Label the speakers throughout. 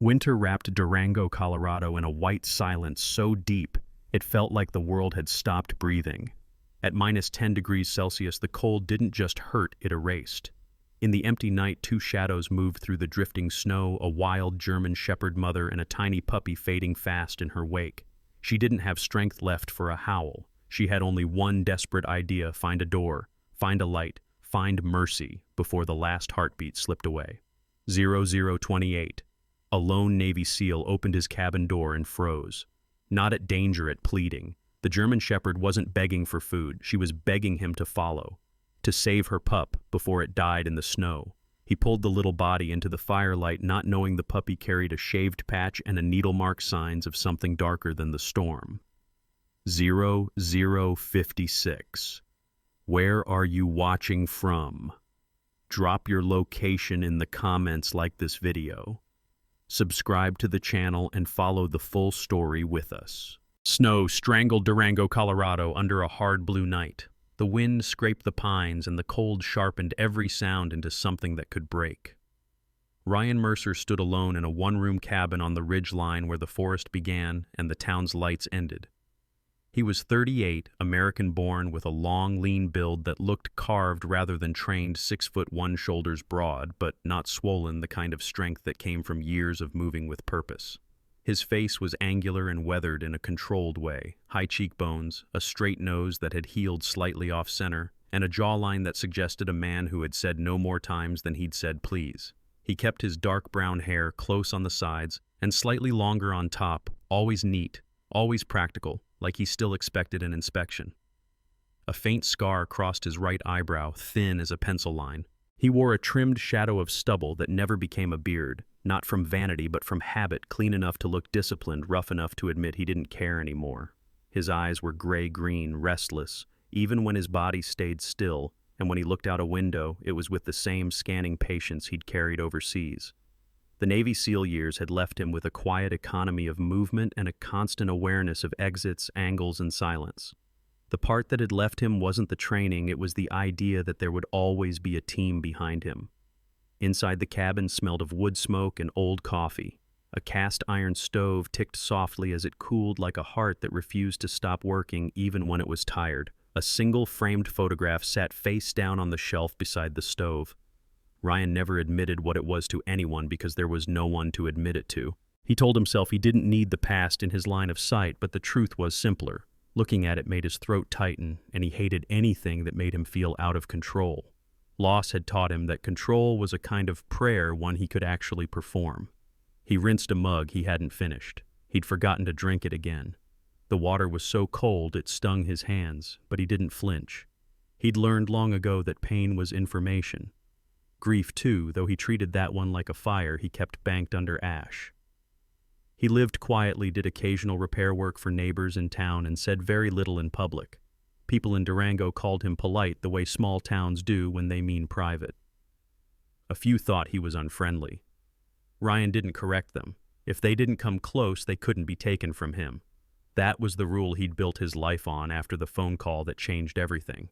Speaker 1: Winter wrapped Durango, Colorado in a white silence so deep it felt like the world had stopped breathing. At -10 degrees Celsius, the cold didn't just hurt, it erased. In the empty night, two shadows moved through the drifting snow, a wild German shepherd mother and a tiny puppy fading fast in her wake. She didn't have strength left for a howl. She had only one desperate idea: find a door, find a light, find mercy, before the last heartbeat slipped away. 0028. A lone Navy SEAL opened his cabin door and froze. Not at danger, at pleading. The German shepherd wasn't begging for food. She was begging him to follow, to save her pup before it died in the snow. He pulled the little body into the firelight, not knowing the puppy carried a shaved patch and a needle mark, signs of something darker than the storm. 0056. Where are you watching from? Drop your location in the comments, like this video. Subscribe to the channel and follow the full story with us. Snow strangled Durango, Colorado under a hard blue night. The wind scraped the pines and the cold sharpened every sound into something that could break. Ryan Mercer stood alone in a one-room cabin on the ridge line where the forest began and the town's lights ended. He was 38, American-born, with a long, lean build that looked carved rather than trained, 6'1", shoulders broad, but not swollen, the kind of strength that came from years of moving with purpose. His face was angular and weathered in a controlled way: high cheekbones, a straight nose that had healed slightly off-center, and a jawline that suggested a man who had said no more times than he'd said please. He kept his dark brown hair close on the sides and slightly longer on top, always neat, always practical, like he still expected an inspection. A faint scar crossed his right eyebrow, thin as a pencil line. He wore a trimmed shadow of stubble that never became a beard, not from vanity but from habit, clean enough to look disciplined, rough enough to admit he didn't care anymore. His eyes were gray-green, restless, even when his body stayed still, and when he looked out a window, it was with the same scanning patience he'd carried overseas. The Navy SEAL years had left him with a quiet economy of movement and a constant awareness of exits, angles, and silence. The part that had left him wasn't the training, it was the idea that there would always be a team behind him. Inside the cabin smelled of wood smoke and old coffee. A cast iron stove ticked softly as it cooled, like a heart that refused to stop working even when it was tired. A single framed photograph sat face down on the shelf beside the stove. Ryan never admitted what it was to anyone because there was no one to admit it to. He told himself he didn't need the past in his line of sight, but the truth was simpler. Looking at it made his throat tighten, and he hated anything that made him feel out of control. Loss had taught him that control was a kind of prayer, one he could actually perform. He rinsed a mug he hadn't finished. He'd forgotten to drink it again. The water was so cold it stung his hands, but he didn't flinch. He'd learned long ago that pain was information. Grief, too, though he treated that one like a fire he kept banked under ash. He lived quietly, did occasional repair work for neighbors in town, and said very little in public. People in Durango called him polite, the way small towns do when they mean private. A few thought he was unfriendly. Ryan didn't correct them. If they didn't come close, they couldn't be taken from him. That was the rule he'd built his life on after the phone call that changed everything.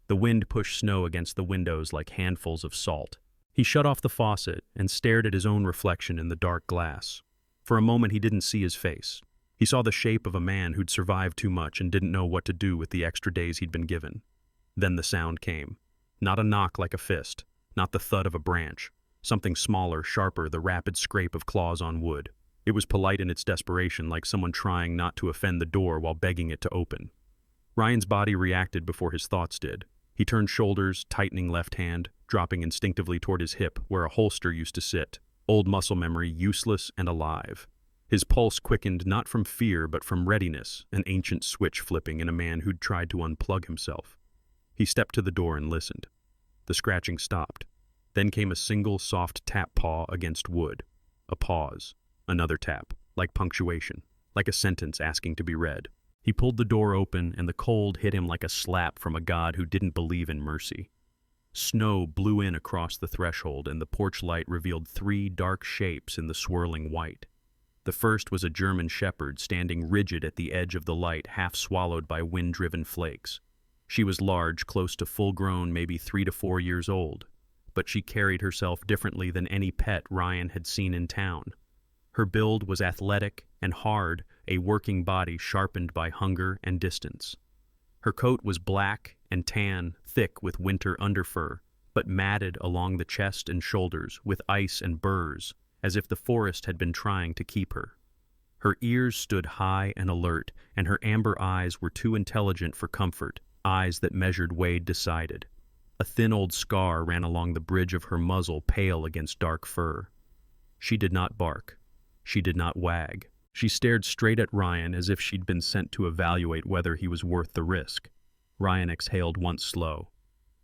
Speaker 1: The wind pushed snow against the windows like handfuls of salt. He shut off the faucet and stared at his own reflection in the dark glass. For a moment he didn't see his face. He saw the shape of a man who'd survived too much and didn't know what to do with the extra days he'd been given. Then the sound came. Not a knock like a fist, not the thud of a branch. Something smaller, sharper, the rapid scrape of claws on wood. It was polite in its desperation, like someone trying not to offend the door while begging it to open. Ryan's body reacted before his thoughts did. He turned shoulders, tightening left hand, dropping instinctively toward his hip, where a holster used to sit. Old muscle memory, useless and alive. His pulse quickened not from fear but from readiness, an ancient switch flipping in a man who'd tried to unplug himself. He stepped to the door and listened. The scratching stopped. Then came a single soft tap paw against wood. A pause. Another tap, like punctuation, like a sentence asking to be read. He pulled the door open, and the cold hit him like a slap from a god who didn't believe in mercy. Snow blew in across the threshold, and the porch light revealed three dark shapes in the swirling white. The first was a German shepherd standing rigid at the edge of the light, half swallowed by wind-driven flakes. She was large, close to full-grown, maybe 3 to 4 years old, but she carried herself differently than any pet Ryan had seen in town. Her build was athletic and hard, a working body sharpened by hunger and distance. Her coat was black and tan, thick with winter underfur, but matted along the chest and shoulders with ice and burrs, as if the forest had been trying to keep her. Her ears stood high and alert, and her amber eyes were too intelligent for comfort, eyes that measured Wade decided. A thin old scar ran along the bridge of her muzzle, pale against dark fur. She did not bark. She did not wag. She stared straight at Ryan as if she'd been sent to evaluate whether he was worth the risk. Ryan exhaled once slow.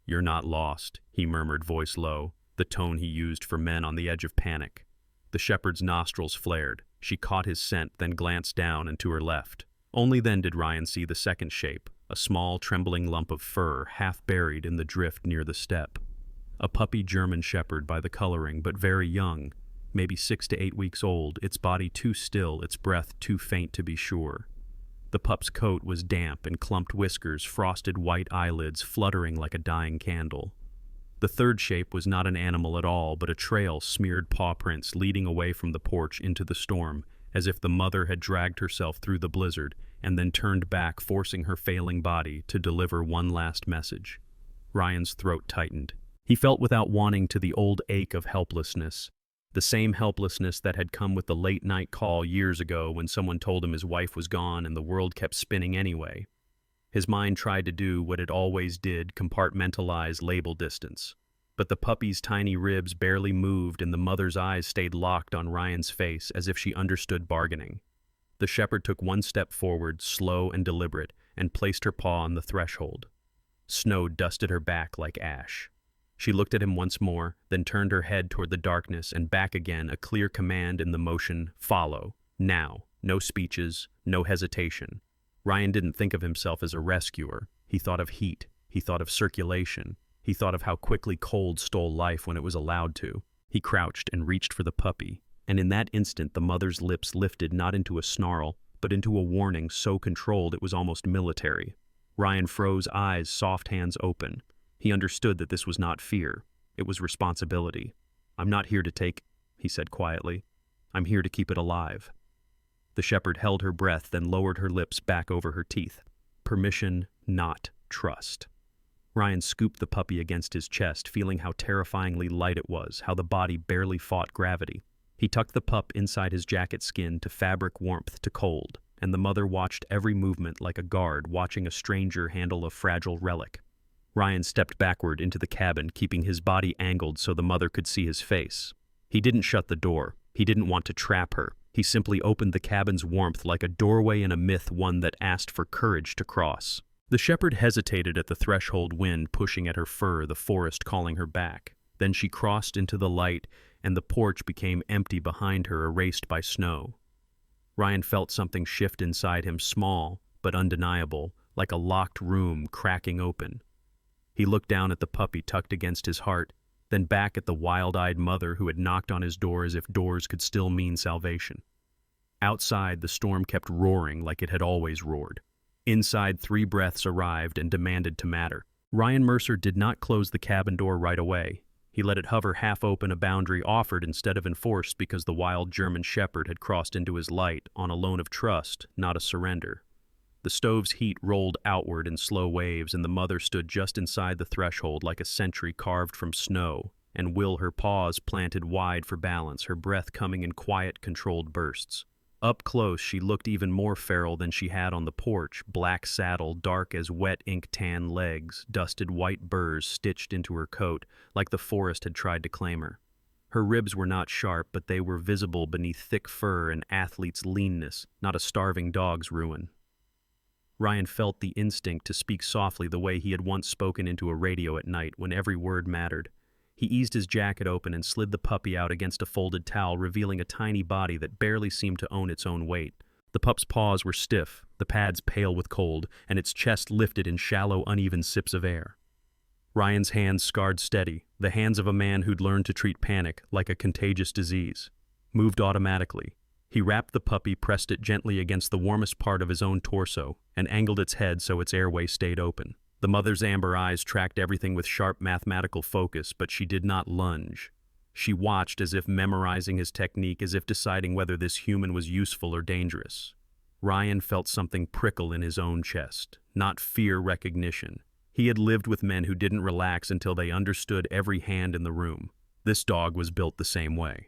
Speaker 1: "You're not lost," he murmured, voice low, the tone he used for men on the edge of panic. The shepherd's nostrils flared. She caught his scent, then glanced down and to her left. Only then did Ryan see the second shape, a small, trembling lump of fur half buried in the drift near the step. A puppy German shepherd by the coloring, but very young, maybe 6 to 8 weeks old, its body too still, its breath too faint to be sure. The pup's coat was damp and clumped whiskers, frosted white eyelids fluttering like a dying candle. The third shape was not an animal at all, but a trail smeared paw prints leading away from the porch into the storm, as if the mother had dragged herself through the blizzard and then turned back, forcing her failing body to deliver one last message. Ryan's throat tightened. He felt without wanting to the old ache of helplessness, the same helplessness that had come with the late-night call years ago when someone told him his wife was gone and the world kept spinning anyway. His mind tried to do what it always did, compartmentalize label distance. But the puppy's tiny ribs barely moved and the mother's eyes stayed locked on Ryan's face as if she understood bargaining. The shepherd took one step forward, slow and deliberate, and placed her paw on the threshold. Snow dusted her back like ash. She looked at him once more, then turned her head toward the darkness and back again, a clear command in the motion, "Follow. Now." No speeches, no hesitation. Ryan didn't think of himself as a rescuer. He thought of heat. He thought of circulation. He thought of how quickly cold stole life when it was allowed to. He crouched and reached for the puppy, and in that instant the mother's lips lifted not into a snarl, but into a warning so controlled it was almost military. Ryan froze, eyes, soft hands open. He understood that this was not fear. It was responsibility. "I'm not here to take," he said quietly. "I'm here to keep it alive." The shepherd held her breath, then lowered her lips back over her teeth. Permission, not trust. Ryan scooped the puppy against his chest, feeling how terrifyingly light it was, how the body barely fought gravity. He tucked the pup inside his jacket skin to fabric warmth to cold, and the mother watched every movement like a guard watching a stranger handle a fragile relic. Ryan stepped backward into the cabin, keeping his body angled so the mother could see his face. He didn't shut the door. He didn't want to trap her. He simply opened the cabin's warmth like a doorway in a myth, one that asked for courage to cross. The shepherd hesitated at the threshold, wind pushing at her fur, the forest calling her back. Then she crossed into the light, and the porch became empty behind her, erased by snow. Ryan felt something shift inside him, small but undeniable, like a locked room cracking open. He looked down at the puppy tucked against his heart, then back at the wild-eyed mother who had knocked on his door as if doors could still mean salvation. Outside, the storm kept roaring like it had always roared. Inside, 3 breaths arrived and demanded to matter. Ryan Mercer did not close the cabin door right away. He let it hover half open, a boundary offered instead of enforced because the wild German shepherd had crossed into his light on a loan of trust, not a surrender. The stove's heat rolled outward in slow waves, and the mother stood just inside the threshold like a sentry carved from snow, and her paws planted wide for balance, her breath coming in quiet, controlled bursts. Up close, she looked even more feral than she had on the porch, black saddle, dark as wet ink tan legs, dusted white burrs stitched into her coat, like the forest had tried to claim her. Her ribs were not sharp, but they were visible beneath thick fur and athlete's leanness, not a starving dog's ruin. Ryan felt the instinct to speak softly the way he had once spoken into a radio at night when every word mattered. He eased his jacket open and slid the puppy out against a folded towel, revealing a tiny body that barely seemed to own its own weight. The pup's paws were stiff, the pads pale with cold, and its chest lifted in shallow, uneven sips of air. Ryan's hands scarred steady, the hands of a man who'd learned to treat panic like a contagious disease. Moved automatically. He wrapped the puppy, pressed it gently against the warmest part of his own torso, and angled its head so its airway stayed open. The mother's amber eyes tracked everything with sharp mathematical focus, but she did not lunge. She watched as if memorizing his technique, as if deciding whether this human was useful or dangerous. Ryan felt something prickle in his own chest, not fear, recognition. He had lived with men who didn't relax until they understood every hand in the room. This dog was built the same way.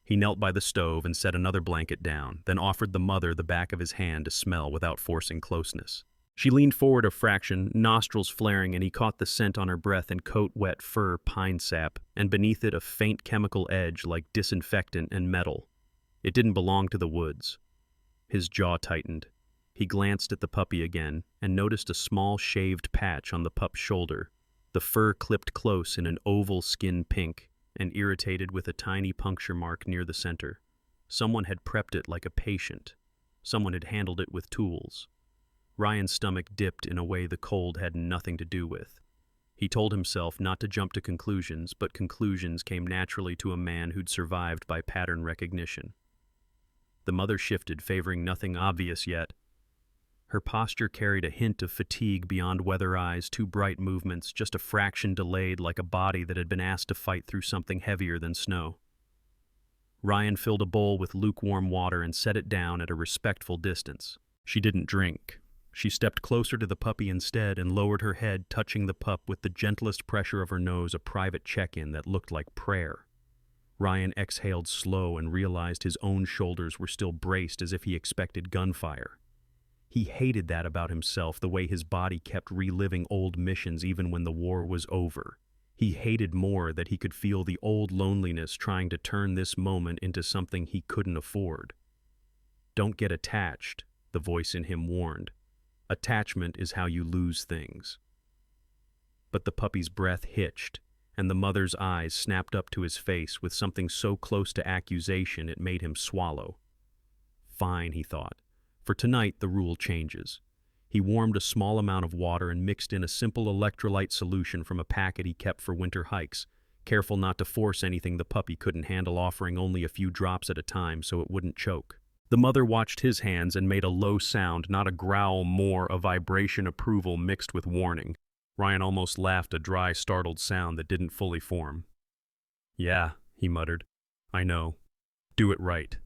Speaker 1: He knelt by the stove and set another blanket down, then offered the mother the back of his hand to smell without forcing closeness. She leaned forward a fraction, nostrils flaring, and he caught the scent on her breath and coat-wet fur pine sap, and beneath it a faint chemical edge like disinfectant and metal. It didn't belong to the woods. His jaw tightened. He glanced at the puppy again and noticed a small shaved patch on the pup's shoulder, the fur clipped close in an oval skin pink and irritated with a tiny puncture mark near the center. Someone had prepped it like a patient. Someone had handled it with tools. Ryan's stomach dipped in a way the cold had nothing to do with. He told himself not to jump to conclusions, but conclusions came naturally to a man who'd survived by pattern recognition. The mother shifted, favoring nothing obvious yet. Her posture carried a hint of fatigue beyond weather eyes, too bright movements, just a fraction delayed, like a body that had been asked to fight through something heavier than snow. Ryan filled a bowl with lukewarm water and set it down at a respectful distance. She didn't drink. She stepped closer to the puppy instead and lowered her head, touching the pup with the gentlest pressure of her nose, a private check-in that looked like prayer. Ryan exhaled slow and realized his own shoulders were still braced as if he expected gunfire. He hated that about himself, the way his body kept reliving old missions even when the war was over. He hated more that he could feel the old loneliness trying to turn this moment into something he couldn't afford. "Don't get attached," the voice in him warned. "Attachment is how you lose things." But the puppy's breath hitched, and the mother's eyes snapped up to his face with something so close to accusation it made him swallow. Fine, he thought. For tonight, the rule changes. He warmed a small amount of water and mixed in a simple electrolyte solution from a packet he kept for winter hikes, careful not to force anything the puppy couldn't handle, offering only a few drops at a time so it wouldn't choke. The mother watched his hands and made a low sound, not a growl, more a vibration, approval mixed with warning. Ryan almost laughed, a dry, startled sound that didn't fully form. "Yeah," he muttered. "I know. Do it right."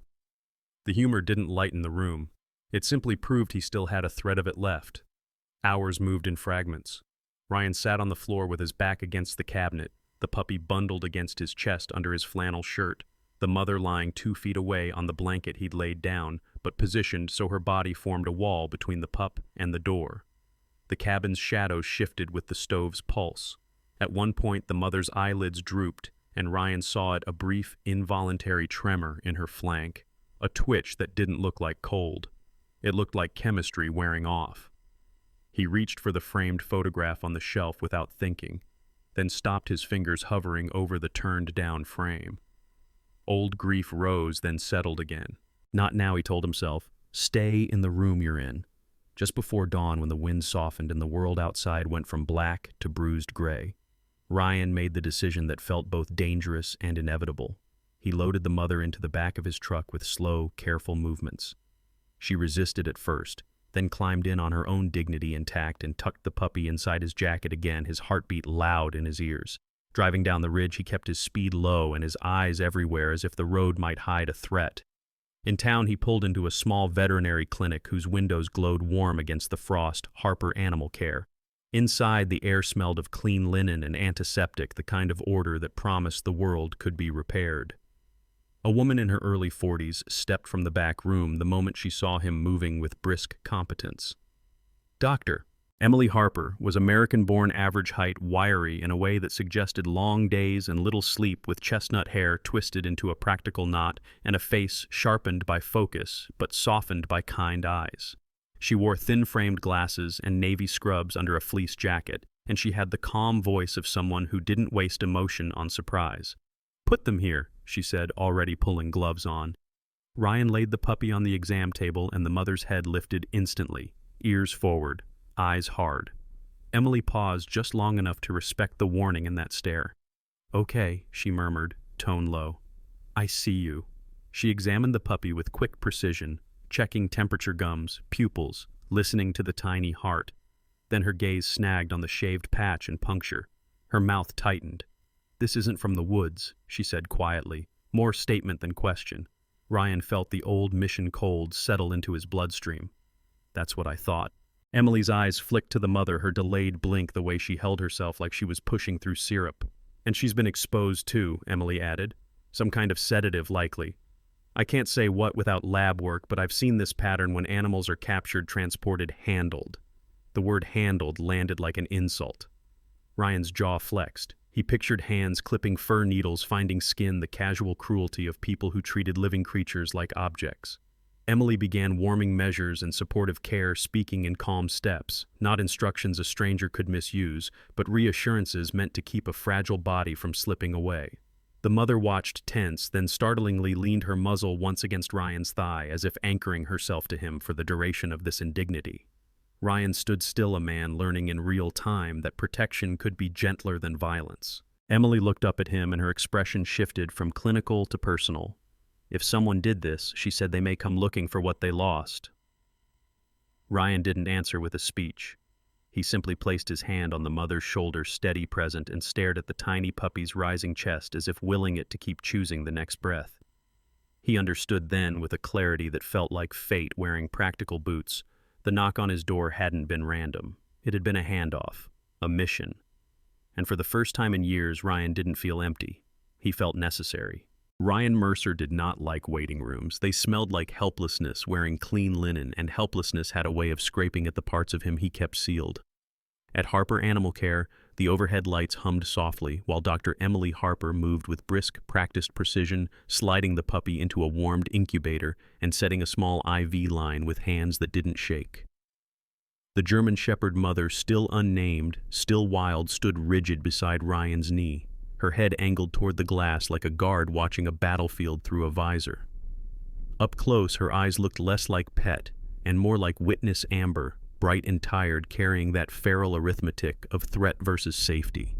Speaker 1: The humor didn't lighten the room. It simply proved he still had a thread of it left. Hours moved in fragments. Ryan sat on the floor with his back against the cabinet, the puppy bundled against his chest under his flannel shirt, the mother lying 2 feet away on the blanket he'd laid down, but positioned so her body formed a wall between the pup and the door. The cabin's shadows shifted with the stove's pulse. At one point, the mother's eyelids drooped, and Ryan saw it, a brief, involuntary tremor in her flank, a twitch that didn't look like cold. It looked like chemistry wearing off. He reached for the framed photograph on the shelf without thinking, then stopped, his fingers hovering over the turned-down frame. Old grief rose, then settled again. Not now, he told himself. Stay in the room you're in. Just before dawn, when the wind softened and the world outside went from black to bruised gray, Ryan made the decision that felt both dangerous and inevitable. He loaded the mother into the back of his truck with slow, careful movements. She resisted at first, then climbed in on her own dignity intact and tucked the puppy inside his jacket again, his heartbeat loud in his ears. Driving down the ridge, he kept his speed low and his eyes everywhere as if the road might hide a threat. In town, he pulled into a small veterinary clinic whose windows glowed warm against the frost, Harper Animal Care. Inside, the air smelled of clean linen and antiseptic, the kind of order that promised the world could be repaired. A woman in her early 40s stepped from the back room the moment she saw him moving with brisk competence. Doctor Emily Harper was American-born, average height, wiry in a way that suggested long days and little sleep, with chestnut hair twisted into a practical knot and a face sharpened by focus but softened by kind eyes. She wore thin-framed glasses and navy scrubs under a fleece jacket, and she had the calm voice of someone who didn't waste emotion on surprise. "Put them here," she said, already pulling gloves on. Ryan laid the puppy on the exam table, and the mother's head lifted instantly, ears forward, eyes hard. Emily paused just long enough to respect the warning in that stare. "Okay," she murmured, tone low. "I see you." She examined the puppy with quick precision, checking temperature, gums, pupils, listening to the tiny heart. Then her gaze snagged on the shaved patch and puncture. Her mouth tightened. "This isn't from the woods," she said quietly, more statement than question. Ryan felt the old mission cold settle into his bloodstream. "That's what I thought." Emily's eyes flicked to the mother, her delayed blink the way she held herself like she was pushing through syrup. "And she's been exposed too," Emily added. "Some kind of sedative, likely. I can't say what without lab work, but I've seen this pattern when animals are captured, transported, handled." The word handled landed like an insult. Ryan's jaw flexed. He pictured hands clipping fir needles, finding skin, the casual cruelty of people who treated living creatures like objects. Emily began warming measures and supportive care, speaking in calm steps, not instructions a stranger could misuse, but reassurances meant to keep a fragile body from slipping away. The mother watched tense, then startlingly leaned her muzzle once against Ryan's thigh, as if anchoring herself to him for the duration of this indignity. Ryan stood still, a man learning in real time that protection could be gentler than violence. Emily looked up at him and her expression shifted from clinical to personal. "If someone did this," she said, "they may come looking for what they lost." Ryan didn't answer with a speech. He simply placed his hand on the mother's shoulder, steady, present, and stared at the tiny puppy's rising chest as if willing it to keep choosing the next breath. He understood then, with a clarity that felt like fate wearing practical boots, the knock on his door hadn't been random. It had been a handoff, a mission. And for the first time in years, Ryan didn't feel empty. He felt necessary. Ryan Mercer did not like waiting rooms. They smelled like helplessness, wearing clean linen, and helplessness had a way of scraping at the parts of him he kept sealed. At Harper Animal Care, the overhead lights hummed softly, while Dr. Emily Harper moved with brisk, practiced precision, sliding the puppy into a warmed incubator and setting a small IV line with hands that didn't shake. The German Shepherd mother, still unnamed, still wild, stood rigid beside Ryan's knee, her head angled toward the glass like a guard watching a battlefield through a visor. Up close, her eyes looked less like pet and more like witness amber, bright and tired, carrying that feral arithmetic of threat versus safety.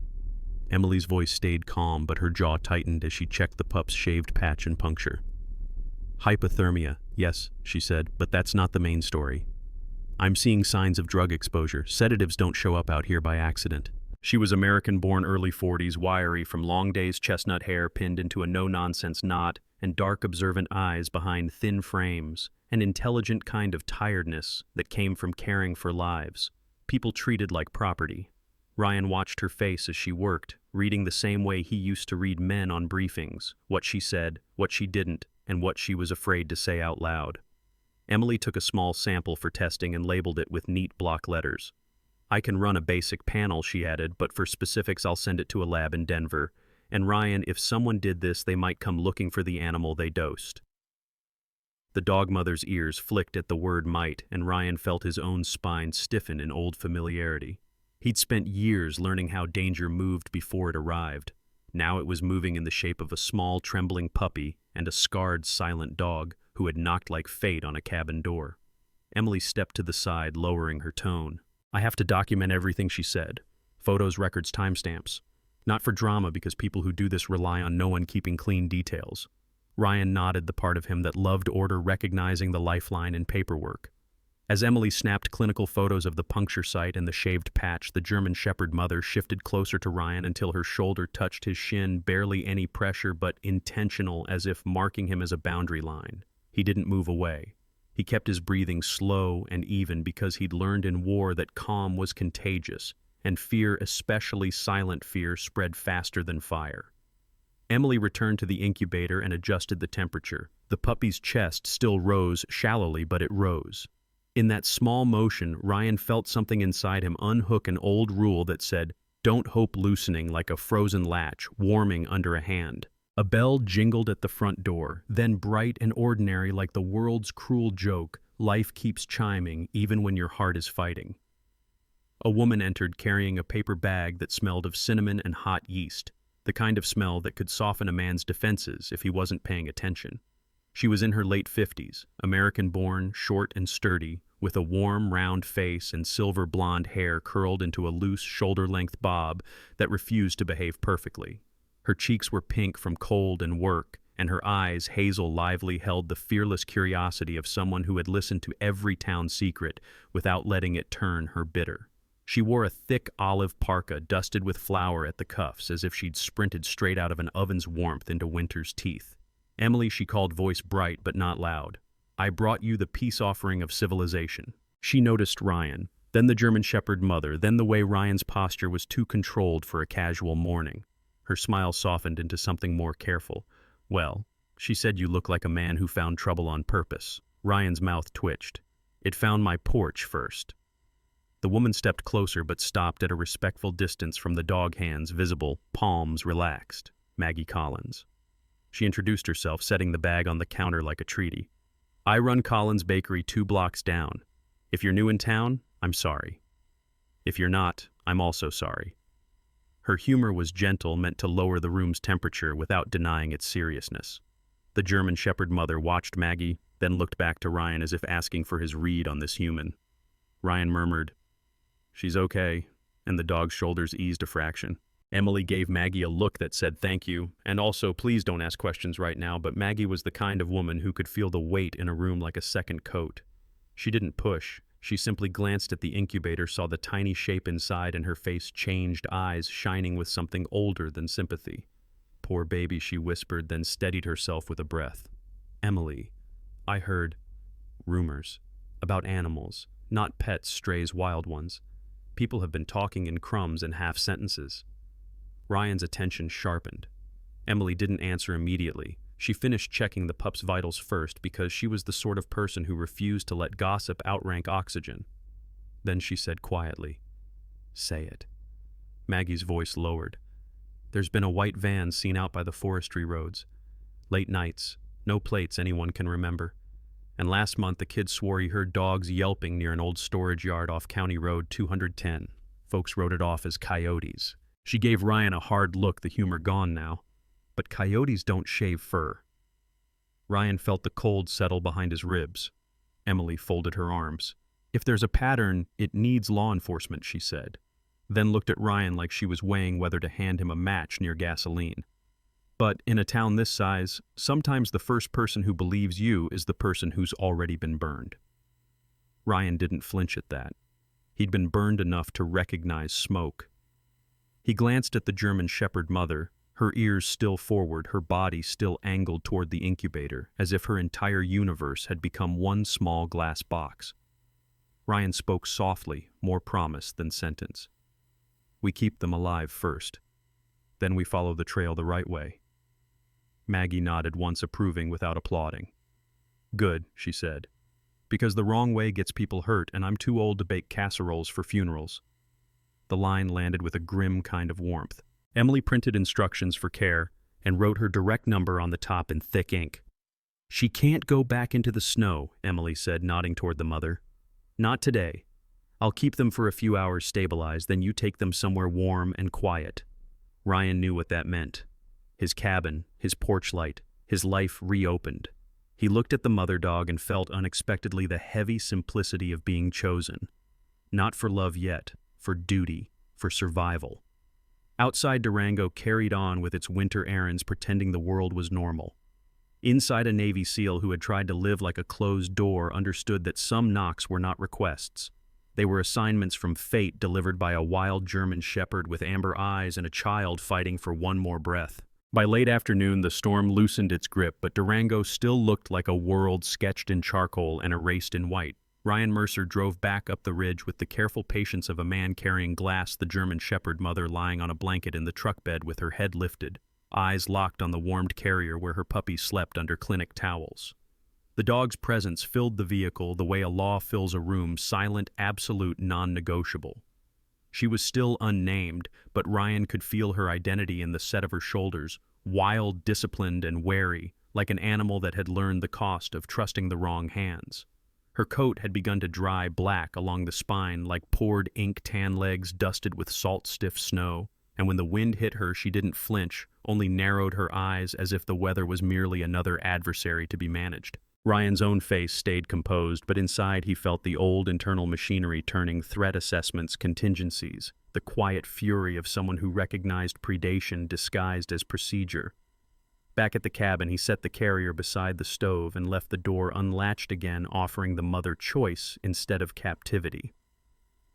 Speaker 1: Emily's voice stayed calm, but her jaw tightened as she checked the pup's shaved patch and puncture. "Hypothermia, yes," she said, "but that's not the main story. I'm seeing signs of drug exposure. Sedatives don't show up out here by accident." She was American-born, early 40s, wiry from long days, chestnut hair pinned into a no-nonsense knot, and dark, observant eyes behind thin frames, an intelligent kind of tiredness that came from caring for lives, people treated like property. Ryan watched her face as she worked, reading the same way he used to read men on briefings, what she said, what she didn't, and what she was afraid to say out loud. Emily took a small sample for testing and labeled it with neat block letters. "I can run a basic panel," she added, "but for specifics I'll send it to a lab in Denver. And Ryan, if someone did this, they might come looking for the animal they dosed." The dog mother's ears flicked at the word might, and Ryan felt his own spine stiffen in old familiarity. He'd spent years learning how danger moved before it arrived. Now it was moving in the shape of a small, trembling puppy and a scarred, silent dog who had knocked like fate on a cabin door. Emily stepped to the side, lowering her tone. "I have to document everything," she said. "Photos, records, timestamps. Not for drama, because people who do this rely on no one keeping clean details." Ryan nodded, the part of him that loved order recognizing the lifeline in paperwork. As Emily snapped clinical photos of the puncture site and the shaved patch, the German Shepherd mother shifted closer to Ryan until her shoulder touched his shin, barely any pressure but intentional, as if marking him as a boundary line. He didn't move away. He kept his breathing slow and even because he'd learned in war that calm was contagious, and fear, especially silent fear, spread faster than fire. Emily returned to the incubator and adjusted the temperature. The puppy's chest still rose shallowly, but it rose. In that small motion, Ryan felt something inside him unhook an old rule that said, "Don't hope," loosening like a frozen latch, warming under a hand. A bell jingled at the front door, then bright and ordinary like the world's cruel joke, life keeps chiming even when your heart is fighting. A woman entered carrying a paper bag that smelled of cinnamon and hot yeast, the kind of smell that could soften a man's defenses if he wasn't paying attention. She was in her late 50s, American-born, short and sturdy, with a warm, round face and silver blonde hair curled into a loose, shoulder-length bob that refused to behave perfectly. Her cheeks were pink from cold and work, and her eyes, hazel lively, held the fearless curiosity of someone who had listened to every town secret without letting it turn her bitter. She wore a thick olive parka dusted with flour at the cuffs, as if she'd sprinted straight out of an oven's warmth into winter's teeth. "Emily," she called, voice bright but not loud. "I brought you the peace offering of civilization." She noticed Ryan, then the German Shepherd mother, then the way Ryan's posture was too controlled for a casual morning. Her smile softened into something more careful. "Well," she said, "you look like a man who found trouble on purpose." Ryan's mouth twitched. "It found my porch first." The woman stepped closer but stopped at a respectful distance from the dog hands visible, palms relaxed. "Maggie Collins." She introduced herself, setting the bag on the counter like a treaty. "I run Collins Bakery 2 blocks down. If you're new in town, I'm sorry. If you're not, I'm also sorry." Her humor was gentle, meant to lower the room's temperature without denying its seriousness. The German Shepherd mother watched Maggie, then looked back to Ryan as if asking for his read on this human. Ryan murmured, "She's okay," and the dog's shoulders eased a fraction. Emily gave Maggie a look that said thank you, and also please don't ask questions right now, but Maggie was the kind of woman who could feel the weight in a room like a second coat. She didn't push. She simply glanced at the incubator, saw the tiny shape inside, and her face changed, eyes shining with something older than sympathy. "Poor baby," she whispered, then steadied herself with a breath. "Emily, I heard rumors about animals, not pets, strays, wild ones. People have been talking in crumbs and half sentences." Ryan's attention sharpened. Emily didn't answer immediately. She finished checking the pup's vitals first because she was the sort of person who refused to let gossip outrank oxygen. Then she said quietly, "Say it." Maggie's voice lowered. "There's been a white van seen out by the forestry roads. Late nights, no plates anyone can remember. And last month the kid swore he heard dogs yelping near an old storage yard off County Road 210. Folks wrote it off as coyotes." She gave Ryan a hard look, the humor gone now. "But coyotes don't shave fur." Ryan felt the cold settle behind his ribs. Emily folded her arms. "If there's a pattern, it needs law enforcement," she said, then looked at Ryan like she was weighing whether to hand him a match near gasoline. "But in a town this size, sometimes the first person who believes you is the person who's already been burned." Ryan didn't flinch at that. He'd been burned enough to recognize smoke. He glanced at the German Shepherd mother, her ears still forward, her body still angled toward the incubator, as if her entire universe had become one small glass box. Ryan spoke softly, more promise than sentence. "We keep them alive first. Then we follow the trail the right way." Maggie nodded once, approving without applauding. "Good," she said, "because the wrong way gets people hurt, and I'm too old to bake casseroles for funerals." The line landed with a grim kind of warmth. Emily printed instructions for care and wrote her direct number on the top in thick ink. "She can't go back into the snow," Emily said, nodding toward the mother. "Not today. I'll keep them for a few hours stabilized, then you take them somewhere warm and quiet." Ryan knew what that meant. His cabin, his porch light, his life reopened. He looked at the mother dog and felt unexpectedly the heavy simplicity of being chosen. Not for love yet, for duty, for survival. Outside, Durango carried on with its winter errands, pretending the world was normal. Inside, a Navy SEAL who had tried to live like a closed door understood that some knocks were not requests. They were assignments from fate delivered by a wild German Shepherd with amber eyes and a child fighting for one more breath. By late afternoon, the storm loosened its grip, but Durango still looked like a world sketched in charcoal and erased in white. Ryan Mercer drove back up the ridge with the careful patience of a man carrying glass, the German Shepherd mother lying on a blanket in the truck bed with her head lifted, eyes locked on the warmed carrier where her puppy slept under clinic towels. The dog's presence filled the vehicle the way a law fills a room, silent, absolute, non-negotiable. She was still unnamed, but Ryan could feel her identity in the set of her shoulders, wild, disciplined, and wary, like an animal that had learned the cost of trusting the wrong hands. Her coat had begun to dry black along the spine like poured ink, tan legs dusted with salt-stiff snow, and when the wind hit her she didn't flinch, only narrowed her eyes as if the weather was merely another adversary to be managed. Ryan's own face stayed composed, but inside he felt the old internal machinery turning, threat assessments, contingencies, the quiet fury of someone who recognized predation disguised as procedure. Back at the cabin, he set the carrier beside the stove and left the door unlatched again, offering the mother choice instead of captivity.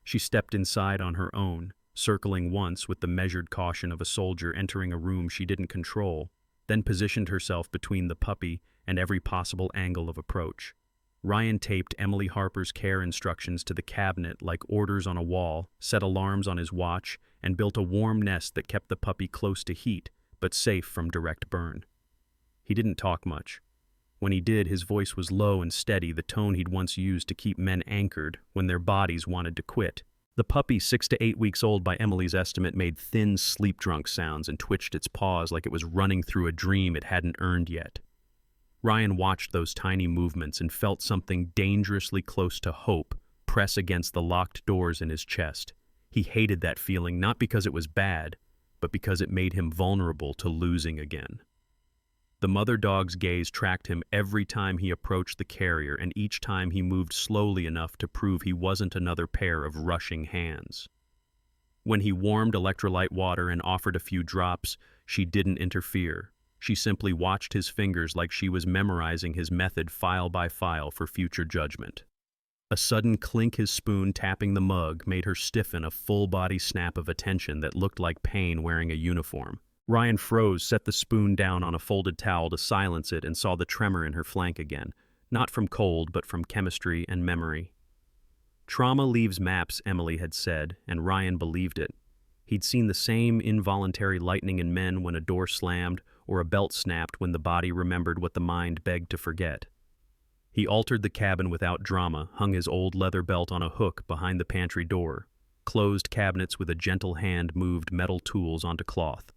Speaker 1: She stepped inside on her own, circling once with the measured caution of a soldier entering a room she didn't control, then positioned herself between the puppy and every possible angle of approach. Ryan taped Emily Harper's care instructions to the cabinet like orders on a wall, set alarms on his watch, and built a warm nest that kept the puppy close to heat, but safe from direct burn. He didn't talk much. When he did, his voice was low and steady, the tone he'd once used to keep men anchored when their bodies wanted to quit. The puppy, 6 to 8 weeks old by Emily's estimate, made thin, sleep-drunk sounds and twitched its paws like it was running through a dream it hadn't earned yet. Ryan watched those tiny movements and felt something dangerously close to hope press against the locked doors in his chest. He hated that feeling, not because it was bad, but because it made him vulnerable to losing again. The mother dog's gaze tracked him every time he approached the carrier, and each time he moved slowly enough to prove he wasn't another pair of rushing hands. When he warmed electrolyte water and offered a few drops, she didn't interfere. She simply watched his fingers like she was memorizing his method file by file for future judgment. A sudden clink his spoon tapping the mug made her stiffen, a full-body snap of attention that looked like pain wearing a uniform. Ryan froze, set the spoon down on a folded towel to silence it, and saw the tremor in her flank again, not from cold but from chemistry and memory. Trauma leaves maps, Emily had said, and Ryan believed it. He'd seen the same involuntary lightning in men when a door slammed or a belt snapped when the body remembered what the mind begged to forget. He altered the cabin without drama, hung his old leather belt on a hook behind the pantry door, closed cabinets with a gentle hand, moved metal tools onto cloth.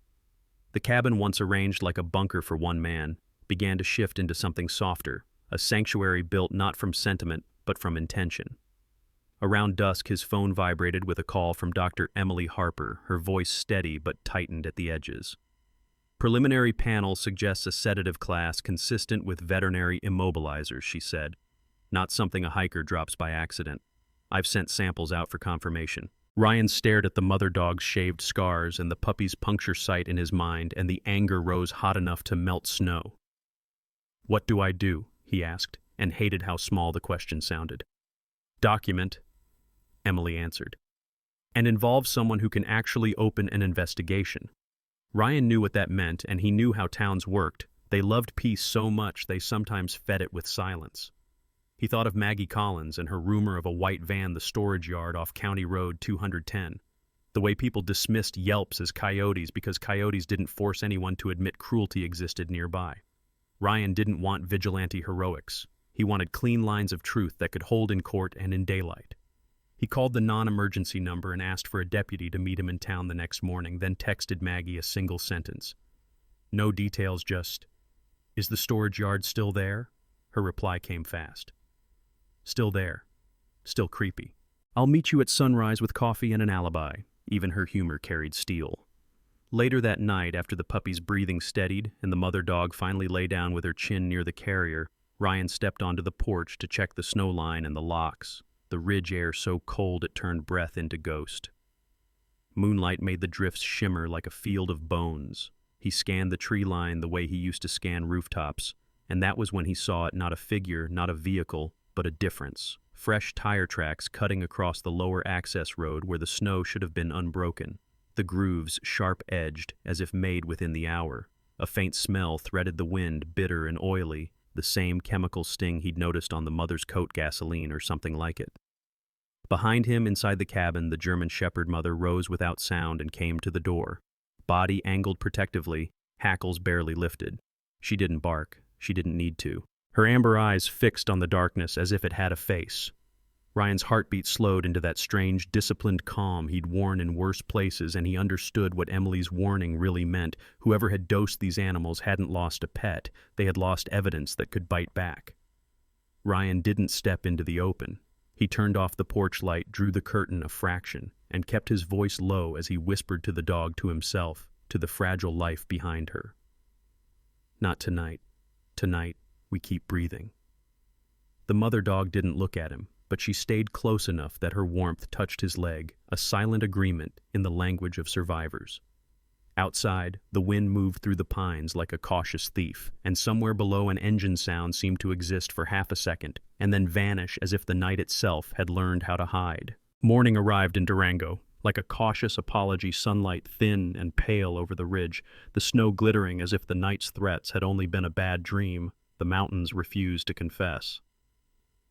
Speaker 1: The cabin, once arranged like a bunker for one man, began to shift into something softer, a sanctuary built not from sentiment but from intention. Around dusk, his phone vibrated with a call from Dr. Emily Harper, her voice steady but tightened at the edges. Preliminary panel suggests a sedative class consistent with veterinary immobilizers, she said. Not something a hiker drops by accident. I've sent samples out for confirmation. Ryan stared at the mother dog's shaved scars and the puppy's puncture site in his mind, and the anger rose hot enough to melt snow. "What do I do?" he asked, and hated how small the question sounded. "Document," Emily answered, "and involve someone who can actually open an investigation." Ryan knew what that meant, and he knew how towns worked. They loved peace so much they sometimes fed it with silence. He thought of Maggie Collins and her rumor of a white van, the storage yard off County Road 210. The way people dismissed Yelps as coyotes because coyotes didn't force anyone to admit cruelty existed nearby. Ryan didn't want vigilante heroics. He wanted clean lines of truth that could hold in court and in daylight. He called the non-emergency number and asked for a deputy to meet him in town the next morning, then texted Maggie a single sentence. No details, just, "Is the storage yard still there?" Her reply came fast. "Still there. Still creepy. I'll meet you at sunrise with coffee and an alibi." Even her humor carried steel. Later that night, after the puppy's breathing steadied and the mother dog finally lay down with her chin near the carrier, Ryan stepped onto the porch to check the snow line and the locks, the ridge air so cold it turned breath into ghost. Moonlight made the drifts shimmer like a field of bones. He scanned the tree line the way he used to scan rooftops, and that was when he saw it, not a figure, not a vehicle, but a difference. Fresh tire tracks cutting across the lower access road where the snow should have been unbroken. The grooves sharp-edged as if made within the hour. A faint smell threaded the wind, bitter and oily, the same chemical sting he'd noticed on the mother's coat gasoline or something like it. Behind him, inside the cabin, the German Shepherd mother rose without sound and came to the door. Body angled protectively, hackles barely lifted. She didn't bark. She didn't need to. Her amber eyes fixed on the darkness as if it had a face. Ryan's heartbeat slowed into that strange, disciplined calm he'd worn in worse places, and he understood what Emily's warning really meant. Whoever had dosed these animals hadn't lost a pet. They had lost evidence that could bite back. Ryan didn't step into the open. He turned off the porch light, drew the curtain a fraction, and kept his voice low as he whispered to the dog, to himself, to the fragile life behind her. "Not tonight. Tonight, we keep breathing." The mother dog didn't look at him, but she stayed close enough that her warmth touched his leg, a silent agreement in the language of survivors. Outside, the wind moved through the pines like a cautious thief, and somewhere below an engine sound seemed to exist for half a second, and then vanish as if the night itself had learned how to hide. Morning arrived in Durango, like a cautious apology, sunlight thin and pale over the ridge, the snow glittering as if the night's threats had only been a bad dream. The mountains refused to confess.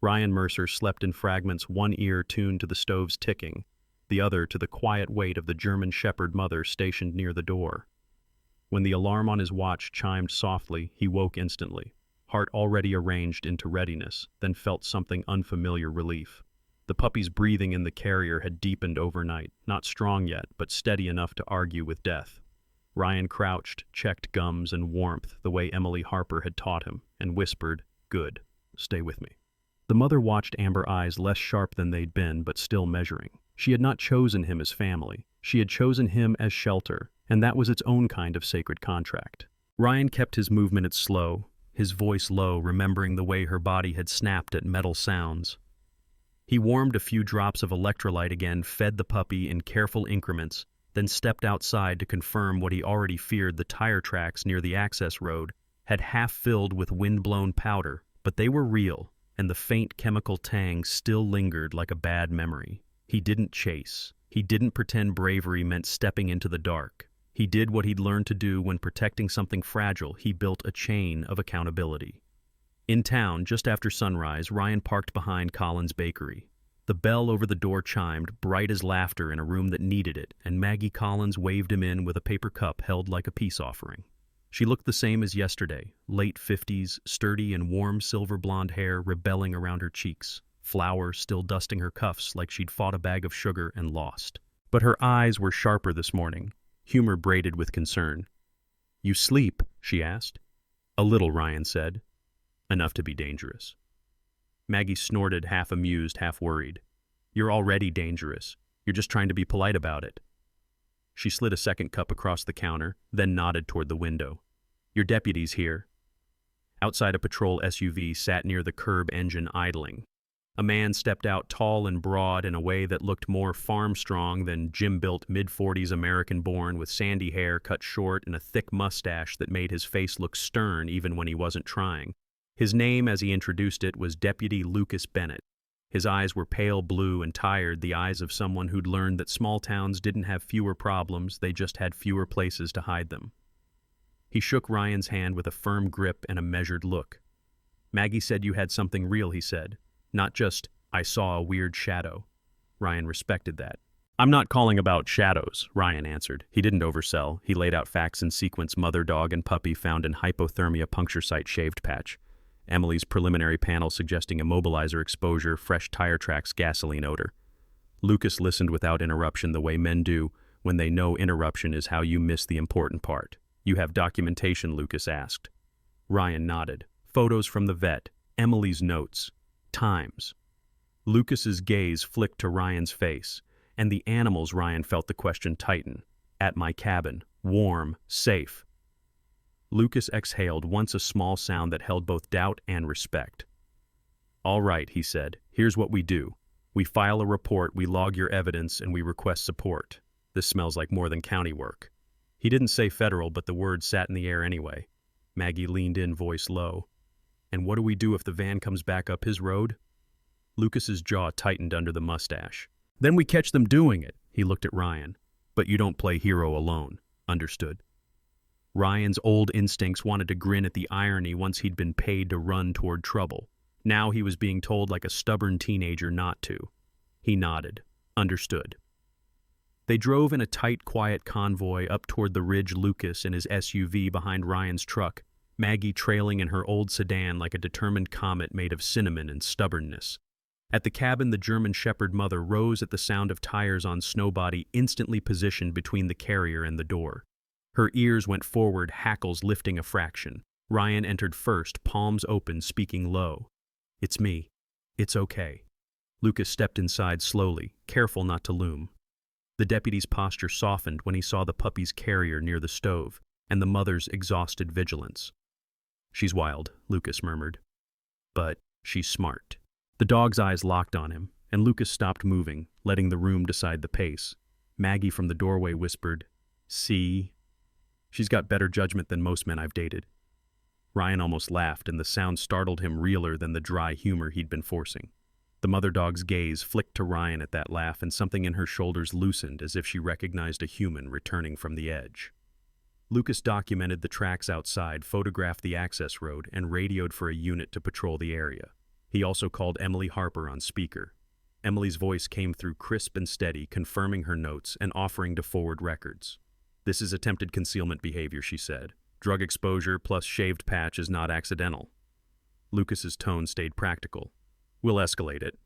Speaker 1: Ryan Mercer slept in fragments, one ear tuned to the stove's ticking, the other to the quiet weight of the German shepherd mother stationed near the door. When the alarm on his watch chimed softly, he woke instantly, heart already arranged into readiness, then felt something unfamiliar relief. The puppy's breathing in the carrier had deepened overnight, not strong yet, but steady enough to argue with death. Ryan crouched, checked gums and warmth the way Emily Harper had taught him, and whispered, "Good, stay with me." The mother watched, amber eyes less sharp than they'd been, but still measuring. She had not chosen him as family. She had chosen him as shelter, and that was its own kind of sacred contract. Ryan kept his movement slow, his voice low, remembering the way her body had snapped at metal sounds. He warmed a few drops of electrolyte again, fed the puppy in careful increments, then stepped outside to confirm what he already feared: the tire tracks near the access road had half filled with wind-blown powder, but they were real, and the faint chemical tang still lingered like a bad memory. He didn't chase. He didn't pretend bravery meant stepping into the dark. He did what he'd learned to do when protecting something fragile. He built a chain of accountability. In town, just after sunrise, Ryan parked behind Collins' bakery. The bell over the door chimed, bright as laughter in a room that needed it, and Maggie Collins waved him in with a paper cup held like a peace offering. She looked the same as yesterday, late 50s, sturdy and warm silver blonde hair rebelling around her cheeks, flour still dusting her cuffs like she'd fought a bag of sugar and lost. But her eyes were sharper this morning, humor braided with concern. "You sleep?" she asked. "A little," Ryan said. "Enough to be dangerous." Maggie snorted, half amused, half worried. "You're already dangerous. You're just trying to be polite about it." She slid a second cup across the counter, then nodded toward the window. "Your deputy's here." Outside, a patrol SUV sat near the curb, engine idling. A man stepped out, tall and broad, in a way that looked more farm-strong than gym-built mid-40s American-born, with sandy hair cut short and a thick mustache that made his face look stern even when he wasn't trying. His name, as he introduced it, was Deputy Lucas Bennett. His eyes were pale blue and tired, the eyes of someone who'd learned that small towns didn't have fewer problems, they just had fewer places to hide them. He shook Ryan's hand with a firm grip and a measured look. "Maggie said you had something real," he said. "Not just, 'I saw a weird shadow.'" Ryan respected that. "I'm not calling about shadows," Ryan answered. He didn't oversell. He laid out facts in sequence: mother, dog, and puppy found in hypothermia puncture site, shaved patch. Emily's preliminary panel suggesting immobilizer exposure, fresh tire tracks, gasoline odor. Lucas listened without interruption, the way men do when they know interruption is how you miss the important part. "You have documentation?" Lucas asked. Ryan nodded. "Photos from the vet, Emily's notes, times." Lucas's gaze flicked to Ryan's face. "And the animals?" Ryan felt the question tighten. "At my cabin. Warm. Safe." Lucas exhaled, once a small sound that held both doubt and respect. "All right," he said. "Here's what we do. We file a report, we log your evidence, and we request support. This smells like more than county work." He didn't say federal, but the word sat in the air anyway. Maggie leaned in, voice low. "And what do we do if the van comes back up his road?" Lucas's jaw tightened under the mustache. "Then we catch them doing it." He looked at Ryan. "But you don't play hero alone. Understood?" Ryan's old instincts wanted to grin at the irony once he'd been paid to run toward trouble. Now he was being told like a stubborn teenager not to. He nodded. "Understood." They drove in a tight, quiet convoy up toward the ridge, Lucas in his SUV behind Ryan's truck, Maggie trailing in her old sedan like a determined comet made of cinnamon and stubbornness. At the cabin, the German shepherd mother rose at the sound of tires on Snowbody, instantly positioned between the carrier and the door. Her ears went forward, hackles lifting a fraction. Ryan entered first, palms open, speaking low. "It's me. It's okay." Lucas stepped inside slowly, careful not to loom. The deputy's posture softened when he saw the puppy's carrier near the stove, and the mother's exhausted vigilance. "She's wild," Lucas murmured. "But she's smart." The dog's eyes locked on him, and Lucas stopped moving, letting the room decide the pace. Maggie from the doorway whispered, "See? She's got better judgment than most men I've dated." Ryan almost laughed, and the sound startled him, realer than the dry humor he'd been forcing. The mother dog's gaze flicked to Ryan at that laugh, and something in her shoulders loosened as if she recognized a human returning from the edge. Lucas documented the tracks outside, photographed the access road, and radioed for a unit to patrol the area. He also called Emily Harper on speaker. Emily's voice came through crisp and steady, confirming her notes and offering to forward records. "This is attempted concealment behavior," she said. "Drug exposure plus shaved patch is not accidental." Lucas's tone stayed practical. "We'll escalate it."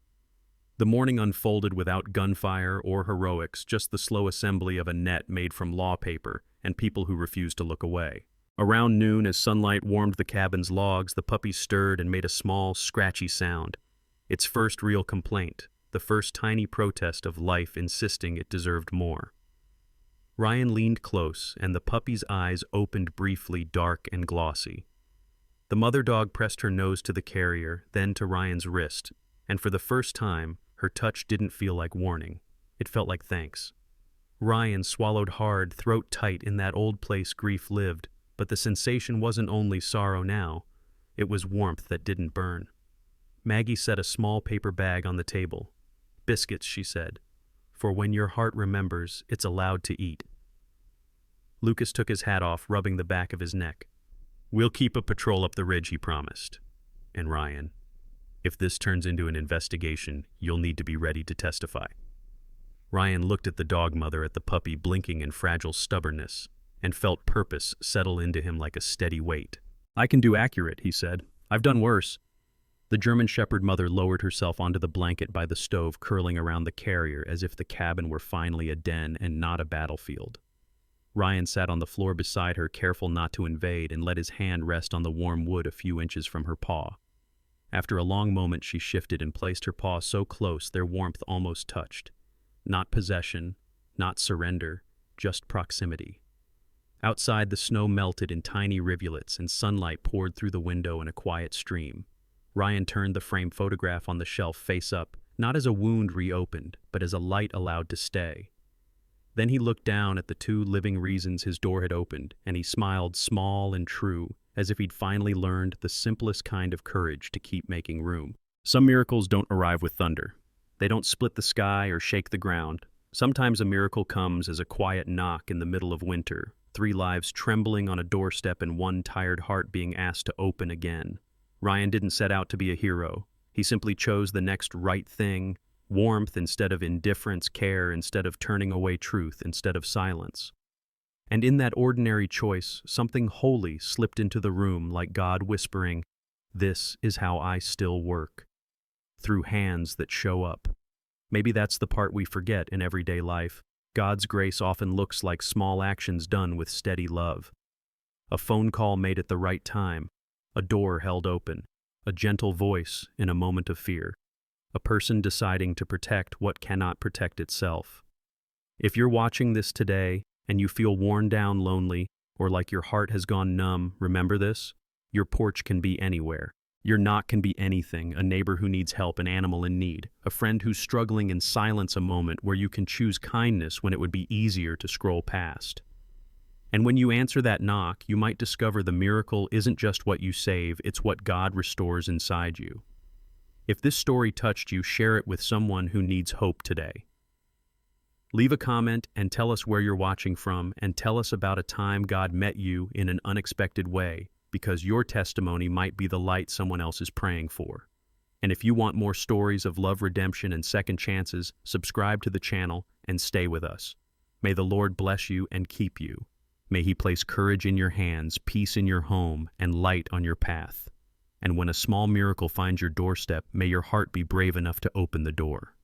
Speaker 1: The morning unfolded without gunfire or heroics, just the slow assembly of a net made from law paper and people who refused to look away. Around noon, as sunlight warmed the cabin's logs, the puppy stirred and made a small, scratchy sound. Its first real complaint, the first tiny protest of life insisting it deserved more. Ryan leaned close, and the puppy's eyes opened briefly, dark and glossy. The mother dog pressed her nose to the carrier, then to Ryan's wrist, and for the first time, her touch didn't feel like warning. It felt like thanks. Ryan swallowed hard, throat tight in that old place grief lived, but the sensation wasn't only sorrow now, it was warmth that didn't burn. Maggie set a small paper bag on the table. "Biscuits," she said, "for when your heart remembers, it's allowed to eat." Lucas took his hat off, rubbing the back of his neck. "We'll keep a patrol up the ridge," he promised. "And Ryan, if this turns into an investigation, you'll need to be ready to testify." Ryan looked at the dog mother, at the puppy blinking in fragile stubbornness, and felt purpose settle into him like a steady weight. "I can do accurate," he said. "I've done worse." The German Shepherd mother lowered herself onto the blanket by the stove, curling around the carrier as if the cabin were finally a den and not a battlefield. Ryan sat on the floor beside her, careful not to invade, and let his hand rest on the warm wood a few inches from her paw. After a long moment, she shifted and placed her paw so close their warmth almost touched. Not possession, not surrender, just proximity. Outside, the snow melted in tiny rivulets and sunlight poured through the window in a quiet stream. Ryan turned the framed photograph on the shelf face up, not as a wound reopened, but as a light allowed to stay. Then he looked down at the two living reasons his door had opened, and he smiled small and true, as if he'd finally learned the simplest kind of courage to keep making room. Some miracles don't arrive with thunder. They don't split the sky or shake the ground. Sometimes a miracle comes as a quiet knock in the middle of winter, 3 lives trembling on a doorstep and one tired heart being asked to open again. Ryan didn't set out to be a hero. He simply chose the next right thing, warmth instead of indifference, care instead of turning away, truth instead of silence. And in that ordinary choice, something holy slipped into the room, like God whispering, "This is how I still work," through hands that show up. Maybe that's the part we forget in everyday life. God's grace often looks like small actions done with steady love. A phone call made at the right time, a door held open, a gentle voice in a moment of fear, a person deciding to protect what cannot protect itself. If you're watching this today and you feel worn down, lonely, or like your heart has gone numb, remember this: your porch can be anywhere. Your knock can be anything: a neighbor who needs help, an animal in need, a friend who's struggling in silence, a moment where you can choose kindness when it would be easier to scroll past. And when you answer that knock, you might discover the miracle isn't just what you save, it's what God restores inside you. If this story touched you, share it with someone who needs hope today. Leave a comment and tell us where you're watching from, and tell us about a time God met you in an unexpected way, because your testimony might be the light someone else is praying for. And if you want more stories of love, redemption, and second chances, subscribe to the channel and stay with us. May the Lord bless you and keep you. May He place courage in your hands, peace in your home, and light on your path. And when a small miracle finds your doorstep, may your heart be brave enough to open the door.